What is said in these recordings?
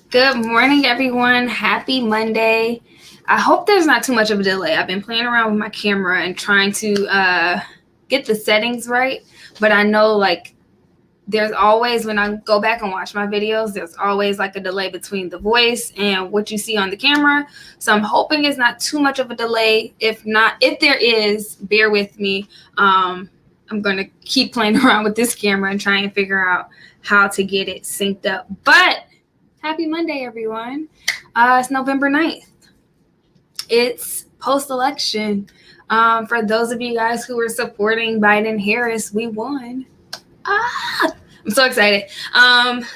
Good morning, everyone. Happy Monday. I hope there's not too much of a delay. I've been playing around with my camera and trying to get the settings right, but I know there's always, when I go back and watch my videos, there's always like a delay between the voice and what you see on the camera. So I'm hoping it's not too much of a delay. If not, if there is, bear with me. I'm going to keep playing around with this camera and try and figure out how to get it synced up. But happy Monday, everyone. It's November 9th. It's post-election. For those of you guys who are supporting Biden-Harris, we won. I'm so excited.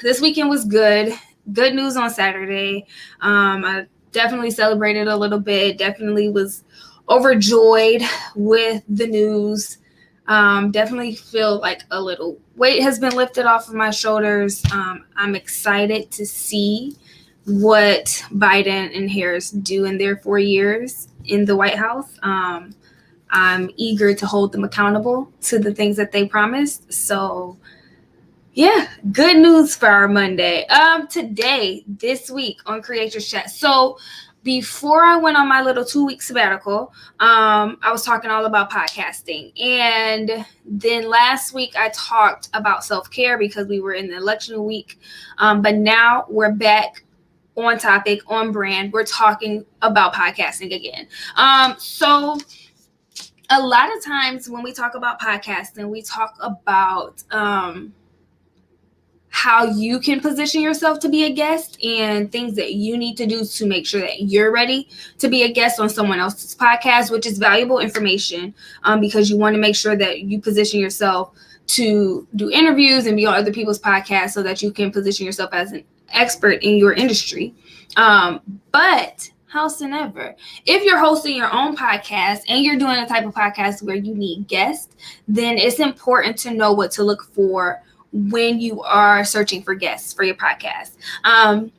This weekend was good. Good news on Saturday. I definitely celebrated a little bit. Definitely was overjoyed with the news. Definitely feel like a little weight has been lifted off of my shoulders. I'm excited to see what Biden and Harris do in their 4 years in the White House. I'm eager to hold them accountable to the things that they promised. So yeah, good news for our Monday. This week on Creatress Chat. So before I went on my little 2-week sabbatical, I was talking all about podcasting. And then last week I talked about self-care because we were in the election week. But now we're back on topic, on brand. We're talking about podcasting again. So a lot of times when we talk about podcasting, we talk about how you can position yourself to be a guest and things that you need to do to make sure that you're ready to be a guest on someone else's podcast, which is valuable information because you want to make sure that you position yourself to do interviews and be on other people's podcasts so that you can position yourself as an expert in your industry. But howsoever, if you're hosting your own podcast and you're doing a type of podcast where you need guests, then it's important to know what to look for when you are searching for guests for your podcast. And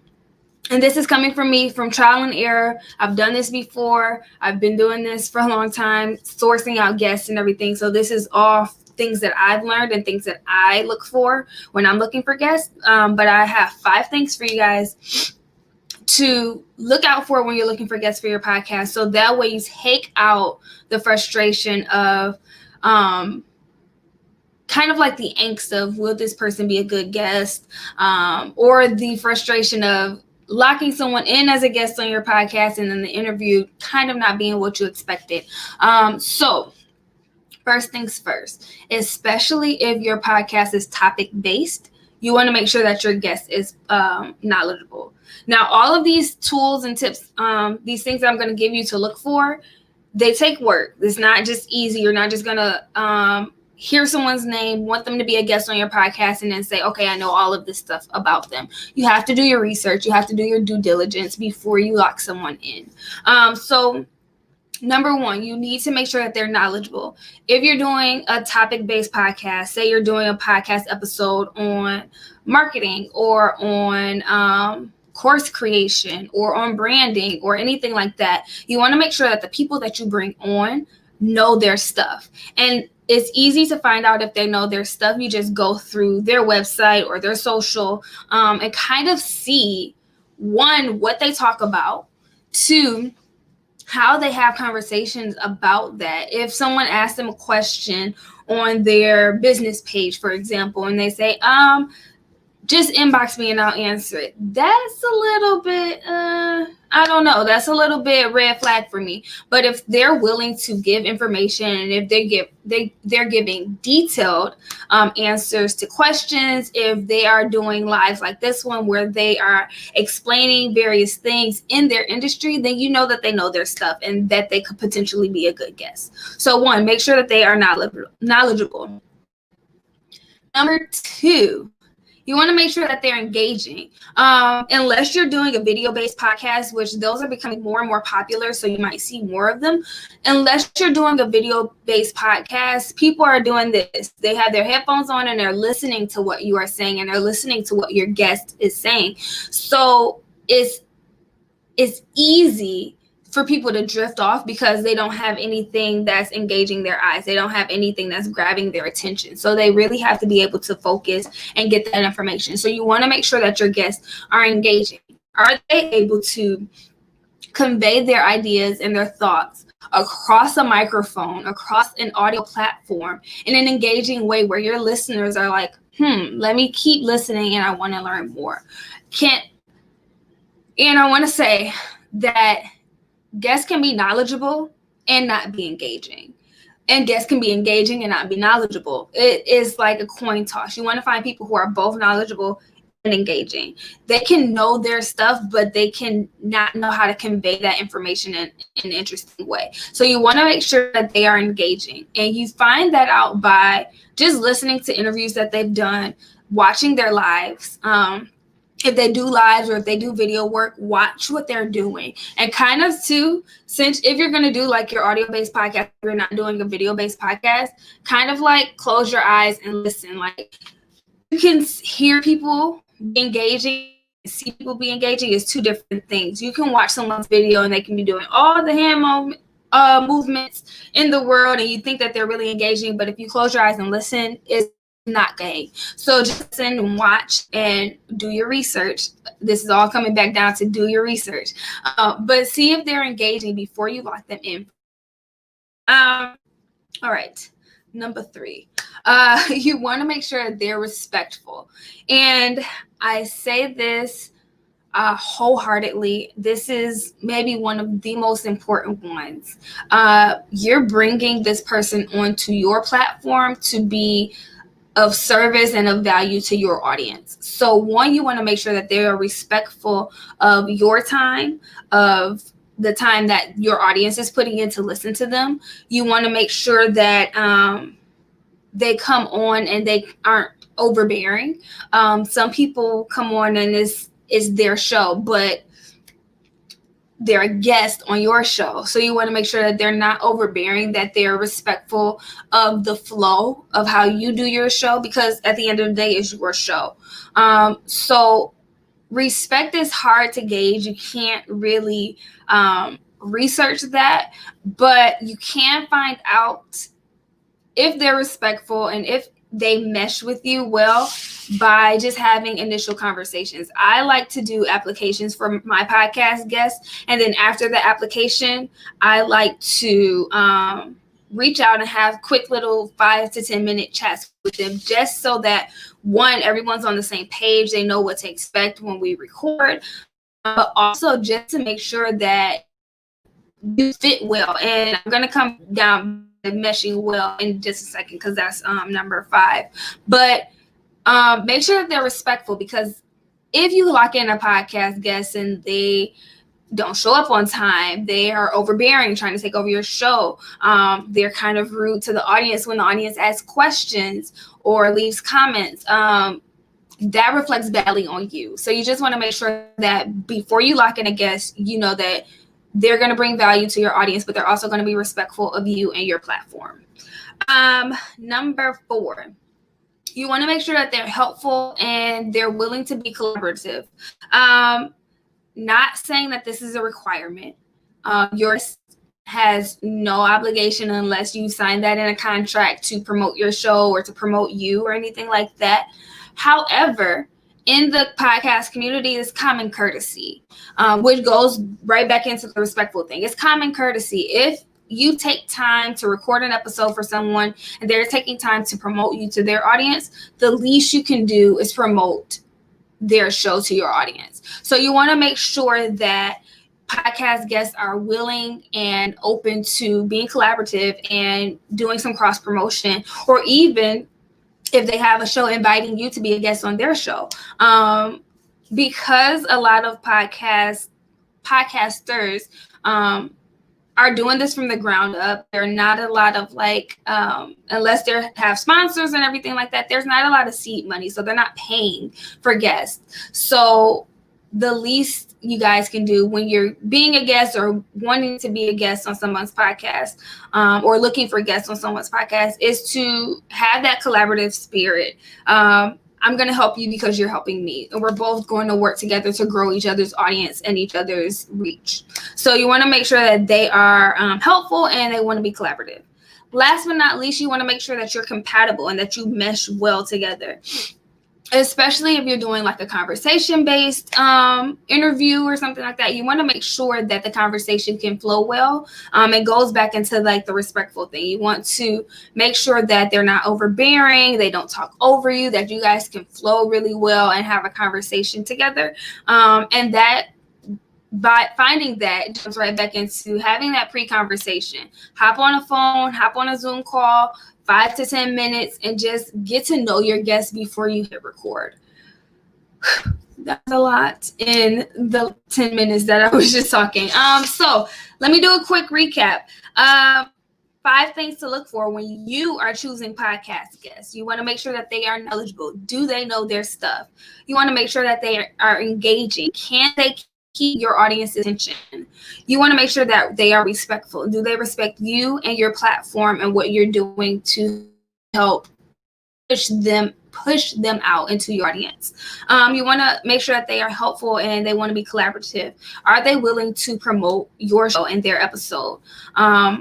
this is coming from me from trial and error. I've done this before. I've been doing this for a long time, sourcing out guests and everything. So this is all things that I've learned and things that I look for when I'm looking for guests. But I have 5 things for you guys to look out for when you're looking for guests for your podcast. So that way you take out the frustration of kind of like the angst of, will this person be a good guest? Or the frustration of locking someone in as a guest on your podcast and then the interview kind of not being what you expected. So first things first, especially if your podcast is topic based, you want to make sure that your guest is knowledgeable. Now, all of these tools and tips, these things that I'm going to give you to look for, they take work. It's not just easy. You're not just going to hear someone's name, want them to be a guest on your podcast, and then say, okay, I know all of this stuff about them. You have to do your research. You have to do your due diligence before you lock someone in. So number 1, you need to make sure that they're knowledgeable. If you're doing a topic-based podcast, say you're doing a podcast episode on marketing or on course creation or on branding or anything like that, you want to make sure that the people that you bring on know their stuff. And it's easy to find out if they know their stuff. You just go through their website or their social and kind of see, 1, what they talk about, 2, how they have conversations about that. If someone asks them a question on their business page, for example, and they say, just inbox me and I'll answer it. That's a little bit, I don't know. That's a little bit red flag for me. But if they're willing to give information and if they're giving detailed answers to questions, if they are doing lives like this one where they are explaining various things in their industry, then you know that they know their stuff and that they could potentially be a good guest. So 1, make sure that they are knowledgeable. Number 2, you want to make sure that they're engaging. Unless you're doing a video-based podcast, which those are becoming more and more popular, so you might see more of them. Unless you're doing a video-based podcast, people are doing this. They have their headphones on and they're listening to what you are saying and they're listening to what your guest is saying. So it's easy for people to drift off because they don't have anything that's engaging their eyes. They don't have anything that's grabbing their attention. So they really have to be able to focus and get that information. So you want to make sure that your guests are engaging. Are they able to convey their ideas and their thoughts across a microphone, across an audio platform in an engaging way where your listeners are like, let me keep listening and I want to learn more. And I want to say that guests can be knowledgeable and not be engaging. And guests can be engaging and not be knowledgeable. It is like a coin toss. You want to find people who are both knowledgeable and engaging. They can know their stuff, but they can not know how to convey that information in an interesting way. So you want to make sure that they are engaging. And you find that out by just listening to interviews that they've done, watching their lives. If they do lives or if they do video work, watch what they're doing. And kind of too, since if you're going to do like your audio-based podcast, you're not doing a video-based podcast, kind of like close your eyes and listen. Like you can hear people be engaging, see people be engaging is two different things. You can watch someone's video and they can be doing all the hand movements in the world and you think that they're really engaging, but if you close your eyes and listen, it's not gay. So just listen and watch and do your research. This is all coming back down to do your research. But see if they're engaging before you lock them in. All right. Number 3, you want to make sure they're respectful. And I say this wholeheartedly. This is maybe one of the most important ones. You're bringing this person onto your platform to be of service and of value to your audience. So one, you want to make sure that they are respectful of your time, of the time that your audience is putting in to listen to them. You want to make sure that they come on and they aren't overbearing. Some people come on and it's their show, but they're a guest on your show. So you want to make sure that they're not overbearing, that they're respectful of the flow of how you do your show, because at the end of the day, it's your show. So respect is hard to gauge. You can't really research that, but you can find out if they're respectful and if they mesh with you well by just having initial conversations. I like to do applications for my podcast guests. And then after the application, I like to reach out and have quick little 5 to 10 minute chats with them, just so that one, everyone's on the same page. They know what to expect when we record, but also just to make sure that you fit well. And I'm going to come down meshing well in just a second, because that's number 5. But make sure that they're respectful, because if you lock in a podcast guest and they don't show up on time, they are overbearing, trying to take over your show, they're kind of rude to the audience when the audience asks questions or leaves comments, that reflects badly on you. So you just want to make sure that before you lock in a guest, you know that they're going to bring value to your audience, but they're also going to be respectful of you and your platform. Number 4, you want to make sure that they're helpful and they're willing to be collaborative. Not saying that this is a requirement. Yours has no obligation unless you sign that in a contract to promote your show or to promote you or anything like that. However, in the podcast community is common courtesy, which goes right back into the respectful thing. It's common courtesy. If you take time to record an episode for someone and they're taking time to promote you to their audience, the least you can do is promote their show to your audience. So you want to make sure that podcast guests are willing and open to being collaborative and doing some cross promotion, or even if they have a show, inviting you to be a guest on their show. Because a lot of podcasters are doing this from the ground up. There are not a lot of unless they have sponsors and everything like that, there's not a lot of seed money. So they're not paying for guests. So the least you guys can do when you're being a guest or wanting to be a guest on someone's podcast, or looking for guests on someone's podcast, is to have that collaborative spirit. I'm going to help you because you're helping me. And we're both going to work together to grow each other's audience and each other's reach. So you want to make sure that they are helpful and they want to be collaborative. Last but not least, you want to make sure that you're compatible and that you mesh well together. especially if you're doing like a conversation-based interview or something like that, you want to make sure that the conversation can flow well. It goes back into like the respectful thing. You want to make sure that they're not overbearing, they don't talk over you, that you guys can flow really well and have a conversation together. And that by finding that jumps right back into having that pre-conversation. Hop on a phone, hop on a Zoom call, 5 to 10 minutes, and just get to know your guest before you hit record. That's a lot in the 10 minutes that I was just talking. So let me do a quick recap. 5 things to look for when you are choosing podcast guests. You want to make sure that they are knowledgeable. Do they know their stuff? You want to make sure that they are engaging. Can they keep your audience's attention? You want to make sure that they are respectful. Do they respect you and your platform and what you're doing to help push them out into your audience? You want to make sure that they are helpful and they want to be collaborative. Are they willing to promote your show and their episode? Are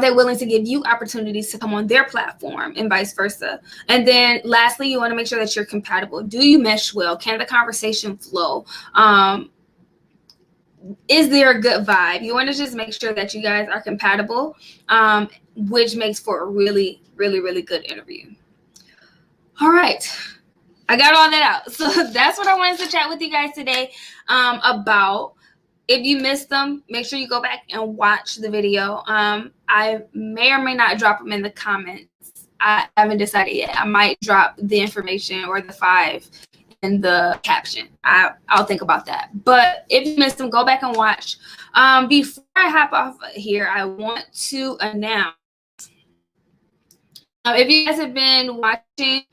they willing to give you opportunities to come on their platform and vice versa? And then lastly, you want to make sure that you're compatible. Do you mesh well? Can the conversation flow? Is there a good vibe? You want to just make sure that you guys are compatible, which makes for a really, really, really good interview. All right. I got all that out. So that's what I wanted to chat with you guys today about. If you missed them, make sure you go back and watch the video. I may or may not drop them in the comments. I haven't decided yet. I might drop the information or the 5 in the caption. I'll think about that. But if you missed them, go back and watch. Before I hop off here, I want to announce, if you guys have been watching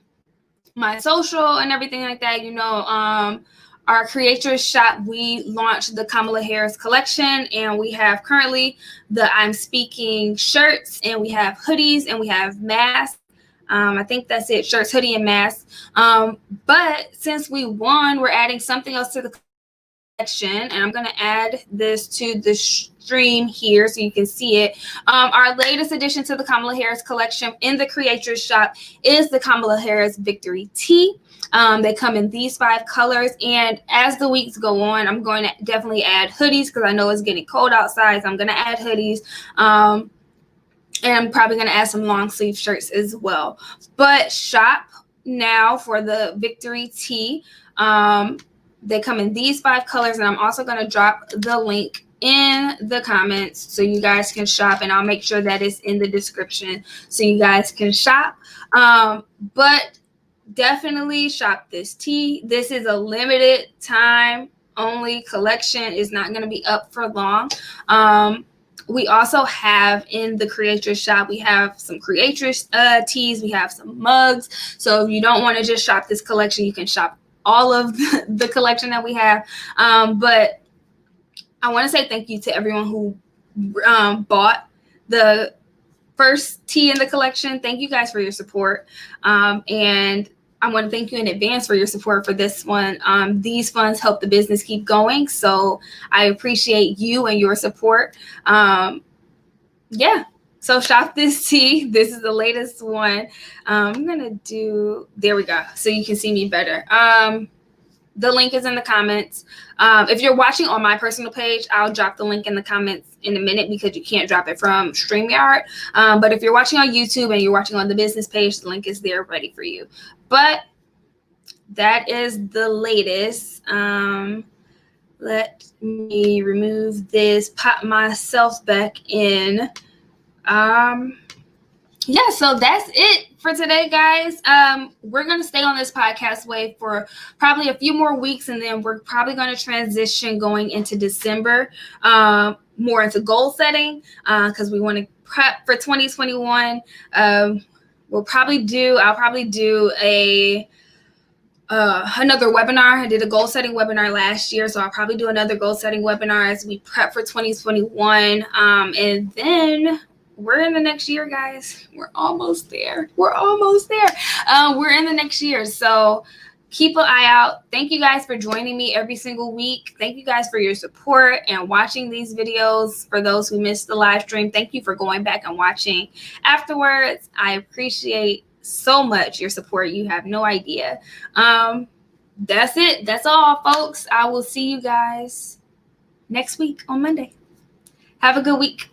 my social and everything like that, you know, our Creatress shop, we launched the Kamala Harris collection, and we have currently the I'm Speaking shirts, and we have hoodies, and we have masks. I think that's it, shirts, hoodie, and masks. But since we won, we're adding something else to the collection, and I'm going to add this to the stream here so you can see it. Our latest addition to the Kamala Harris collection in the Creatress shop is the Kamala Harris Victory Tee. They come in these 5 colors, and as the weeks go on, I'm going to definitely add hoodies because I know it's getting cold outside, so I'm going to add hoodies. And I'm probably going to add some long sleeve shirts as well. But shop now for the Victory Tee. They come in these 5 colors, and I'm also going to drop the link in the comments so you guys can shop, and I'll make sure that it's in the description so you guys can shop. But definitely shop this tee. This is a limited time only collection. It's not going to be up for long. We also have in the Creatress shop, we have some Creatress tees. We have some mugs. So if you don't want to just shop this collection, you can shop all of the collection that we have. But I want to say thank you to everyone who bought the first tee in the collection. Thank you guys for your support. And I want to thank you in advance for your support for this one. These funds help the business keep going. So I appreciate you and your support. Yeah. So shop this tee. This is the latest one. I'm going to do, there we go. So you can see me better. The link is in the comments. If you're watching on my personal page, I'll drop the link in the comments in a minute because you can't drop it from StreamYard. But if you're watching on YouTube and you're watching on the business page, the link is there ready for you. But that is the latest. Let me remove this, pop myself back in. Yeah, so that's it for today, guys. We're going to stay on this podcast wave for probably a few more weeks, and then we're probably going to transition going into December, more into goal setting, because we want to prep for 2021. I'll probably do another webinar. I did a goal setting webinar last year, so I'll probably do another goal setting webinar as we prep for 2021. And then we're in the next year, guys. We're almost there. We're in the next year. So keep an eye out. Thank you guys for joining me every single week. Thank you guys for your support and watching these videos. For those who missed the live stream, thank you for going back and watching afterwards. I appreciate so much your support. You have no idea. That's it. That's all, folks. I will see you guys next week on Monday. Have a good week.